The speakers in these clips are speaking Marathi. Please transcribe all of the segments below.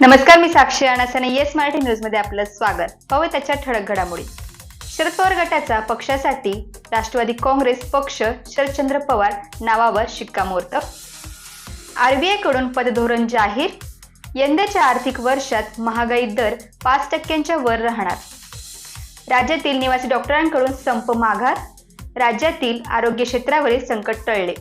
नमस्कार, मी साक्षी अनासाने येस मराठी न्यूज मध्ये आपलं स्वागत. पाहूया त्याच्या ठळक घडामोडी. शरद पवार गटाचा पक्षासाठी राष्ट्रवादी काँग्रेस पक्ष शरदचंद्र पवार नावावर शिक्कामोर्तब. आरबीआय कडून पतधोरण जाहीर. यंदाच्या आर्थिक वर्षात महागाई दर 5% वर राहणार. राज्यातील निवासी डॉक्टरांकडून संप माघार. राज्यातील आरोग्य क्षेत्रावरील संकट टळले.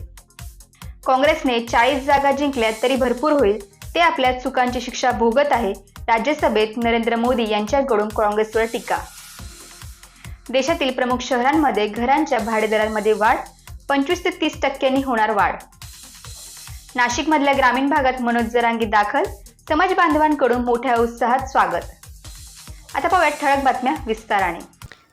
काँग्रेसने 40 जागा जिंकल्या तरी भरपूर होईल, ते आपल्या चुकांची शिक्षा भोगत आहे. राज्यसभेत नरेंद्र मोदी यांच्याकडून काँग्रेसवर टीका. देशातील प्रमुख शहरांमध्ये घरांच्या भाडेदरांमध्ये वाढ. 25 ते 30% होणार वाढ. नाशिकमधल्या ग्रामीण भागात मनोज जरांगे दाखल. समाज बांधवांकडून मोठ्या उत्साहात स्वागत. आता पाहूया ठळक बातम्या विस्ताराने.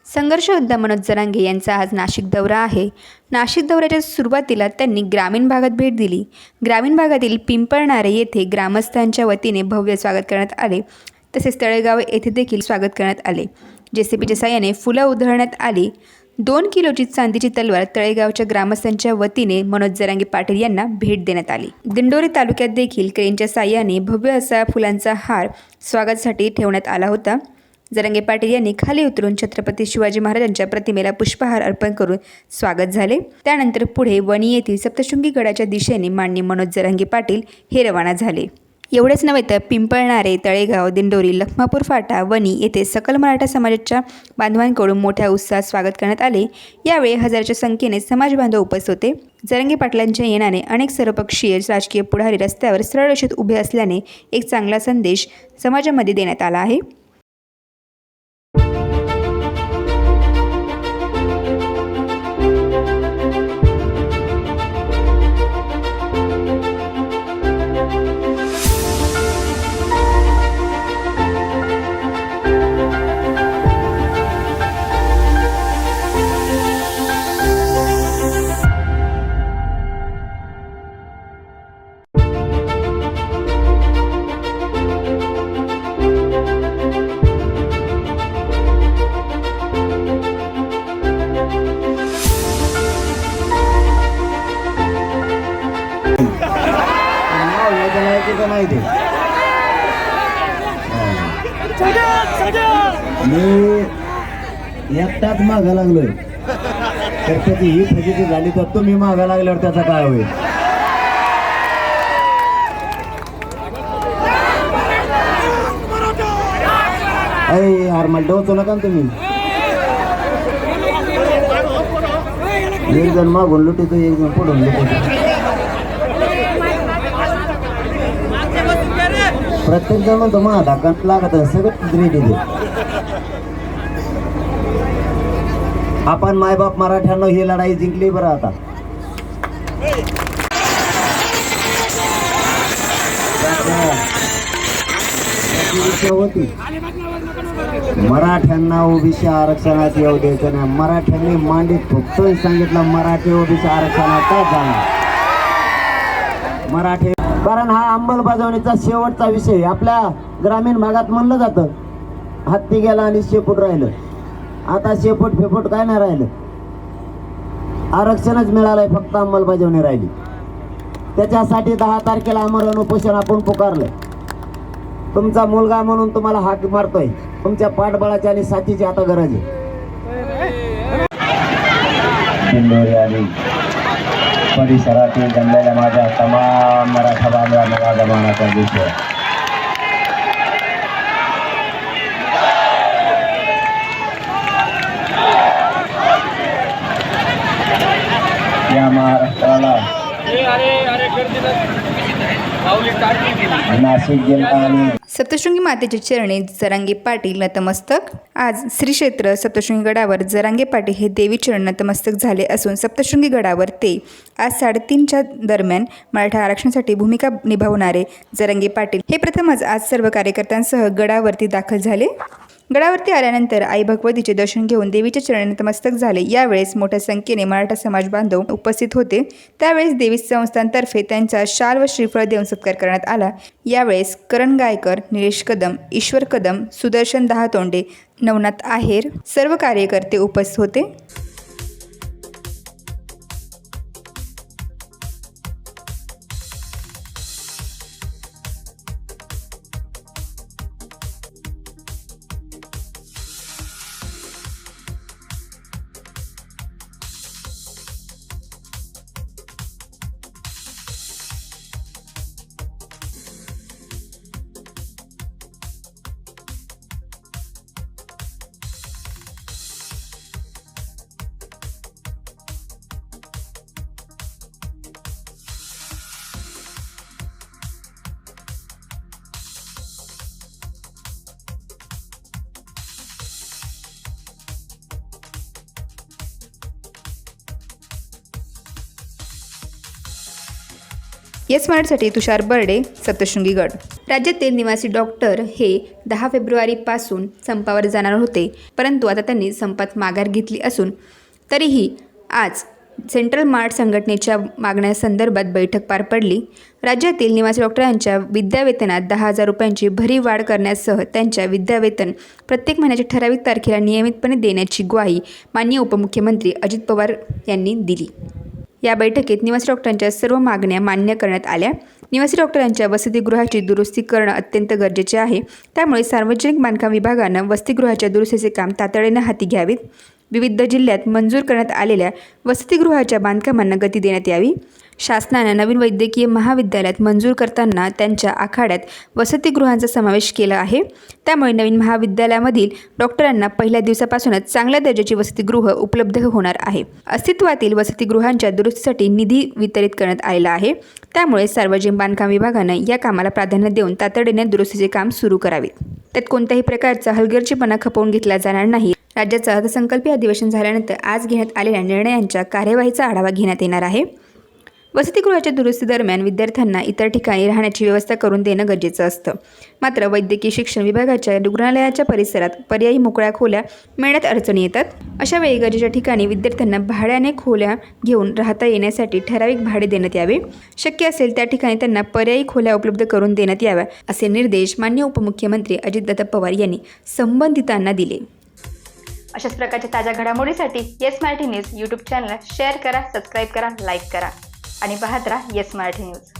संघर्ष योद्धा मनोज जरांगे यांचा आज नाशिक दौरा आहे. नाशिक दौऱ्याच्या सुरुवातीला त्यांनी ग्रामीण भागात भेट दिली. ग्रामीण भागातील पिंपळणारे येथे ग्रामस्थांच्या वतीने भव्य स्वागत करण्यात आले. तसेच तळेगाव येथे देखील स्वागत करण्यात आले. जेसीबीच्या साहाय्याने फुलं उधळण्यात आली. 2 किलोची चांदीची तलवार तळेगावच्या ग्रामस्थांच्या वतीने मनोज जरांगे पाटील यांना भेट देण्यात आली. दिंडोरी तालुक्यात देखील क्रेनच्या साहाय्याने भव्य असा फुलांचा हार स्वागतासाठी ठेवण्यात आला होता. जरांगे पाटील यांनी खाली उतरून छत्रपती शिवाजी महाराजांच्या प्रतिमेला पुष्पहार अर्पण करून स्वागत झाले. त्यानंतर पुढे वणी येथील सप्तशृंगी गडाच्या दिशेने माननीय मनोज जरांगे पाटील हे रवाना झाले. एवढेच नव्हे तर पिंपळणारे, तळेगाव, दिंडोरी, लखमापूर फाटा, वणी येथे सकल मराठा समाजाच्या बांधवांकडून मोठ्या उत्साहात स्वागत करण्यात आले. यावेळी हजाराच्या संख्येने समाज बांधव उपस्थित होते. जरांगे पाटलांच्या येण्याने अनेक सर्वपक्षीय राजकीय पुढारी रस्त्यावर सरळ रेषेत उभे असल्याने एक चांगला संदेश समाजामध्ये देण्यात आला आहे. मी एकटाच मागा लागलोय तर त्याची ही फजिती झाली तर तुम्ही मागा लागल्यावर त्याचा काय होईल? अरे यार मला डोचू नका ना तुम्ही. एक जण मागून लुटीतो, एक जण पुढून लुटीतो. प्रत्येक जण म्हणतो मा धाका लागत सगळं रेडी दे. आपण मायबाप मराठ्यांना ही लढाई जिंकली बरं. आता होती मराठ्यांना ओबीसी आरक्षणात येऊ द्यायचं नाही. मराठ्यांनी मांडीत फक्त सांगितलं मराठी ओबीसी आरक्षणातच जाणार. मराठी कारण हा अंमलबजावणीचा शेवटचा विषय. आपल्या ग्रामीण भागात म्हणलं जातं हत्ती गेला आणि शेपूट राहिलं. आता शेपूट फेपूट काय नाही राहिलं. आरक्षणच मिळालंय, फक्त अंमलबजावणी राहिली. त्याच्यासाठी 10 तारखेला आमरण उपोषण आपण पुकारलंय. तुमचा मुलगा म्हणून तुम्हाला हाक मारतोय. तुमच्या पाठबळाची आणि साथीची आता गरज आहे. परिसरातील जमलेल्या माझ्या तमाम मराठा बांधवांना माझा मानाचा विषय. या महाराष्ट्राला नाशिक जिल्हा आणि सप्तशृंगी मातेच्या चरणी जरांगे पाटील नतमस्तक. आज श्री क्षेत्र सप्तशृंगी गडावर जरांगे पाटील हे देवी चरण नतमस्तक झाले असून सप्तशृंगी गडावर ते आज 3:30च्या दरम्यान मराठा आरक्षणासाठी भूमिका निभावणारे जरांगे पाटील हे प्रथमच आज सर्व कार्यकर्त्यांसह गडावरती दाखल झाले. गडावरती आल्यानंतर आई भगवतीचे दर्शन घेऊन देवीच्या चरणी नतमस्तक झाले. यावेळेस मोठ्या संख्येने मराठा समाज बांधव उपस्थित होते. त्यावेळेस देवी संस्थांतर्फे त्यांचा शाल व श्रीफळ देऊन सत्कार करण्यात आला. यावेळेस करण गायकर, निलेश कदम, ईश्वर कदम, सुदर्शन दहातोंडे, नवनाथ आहेर सर्व कार्यकर्ते उपस्थित होते. येस मराठीसाठी तुषार बर्डे, सप्तशृंगी गड. राज्यातील निवासी डॉक्टर हे 10 फेब्रुवारीपासून संपावर जाणार होते, परंतु आता त्यांनी संपात माघार घेतली असून तरीही आज सेंट्रल मार्ट संघटनेच्या मागण्यासंदर्भात बैठक पार पडली. राज्यातील निवासी डॉक्टरांच्या विद्यावेतनात 10,000 रुपयांची भरीव वाढ करण्यासह त्यांच्या विद्यावेतन प्रत्येक महिन्याच्या ठराविक तारखेला नियमितपणे देण्याची ग्वाही माननीय उपमुख्यमंत्री अजित पवार यांनी दिली. या बैठकीत निवासी डॉक्टरांच्या सर्व मागण्या मान्य करण्यात आल्या. निवासी डॉक्टरांच्या वसतिगृहाची दुरुस्ती करणं अत्यंत गरजेचे आहे. त्यामुळे सार्वजनिक बांधकाम विभागानं वसतिगृहाच्या दुरुस्तीचे काम तातडीनं हाती घ्यावीत. विविध जिल्ह्यात मंजूर करण्यात आलेल्या वसतिगृहाच्या बांधकामांना गती देण्यात यावी. शासनानं नवीन वैद्यकीय महाविद्यालयात मंजूर करताना त्यांच्या आखाड्यात वसतिगृहांचा समावेश केला आहे. त्यामुळे नवीन महाविद्यालयामधील डॉक्टरांना पहिल्या दिवसापासूनच चांगल्या दर्जाची वसतिगृह उपलब्ध होणार आहे. अस्तित्वातील वसतिगृहांच्या दुरुस्तीसाठी निधी वितरित करण्यात आलेला आहे. त्यामुळे सार्वजनिक बांधकाम विभागानं या कामाला प्राधान्य देऊन तातडीने दुरुस्तीचे काम सुरू करावे. त्यात कोणत्याही प्रकारचा हलगर्जीपणा खपवून घेतला जाणार नाही. राज्याचं अर्थसंकल्पीय अधिवेशन झाल्यानंतर आज घेण्यात आलेल्या निर्णयांच्या कार्यवाहीचा आढावा घेण्यात येणार आहे. वसतिगृहाच्या दुरुस्तीदरम्यान विद्यार्थ्यांना इतर ठिकाणी राहण्याची व्यवस्था करून देणं गरजेचं असतं. मात्र वैद्यकीय शिक्षण विभागाच्या रुग्णालयाच्या परिसरात पर्यायी मोकळ्या खोल्या मिळण्यात अडचणी येतात. अशा वेळी गरजेच्या ठिकाणी विद्यार्थ्यांना भाड्याने खोल्या घेऊन राहता येण्यासाठी ठराविक भाडे देण्यात यावे. शक्य असेल त्या ठिकाणी त्यांना पर्यायी खोल्या उपलब्ध करून देण्यात याव्या असे निर्देश माननीय उपमुख्यमंत्री अजितदादा पवार यांनी संबंधितांना दिले. अशाच प्रकारच्या ताज्या घडामोडीसाठी येस मराठी न्यूज यूट्यूब चॅनलला शेअर करा, सबस्क्राईब करा, लाईक करा आणि पाहत राहा येस मराठी न्यूज.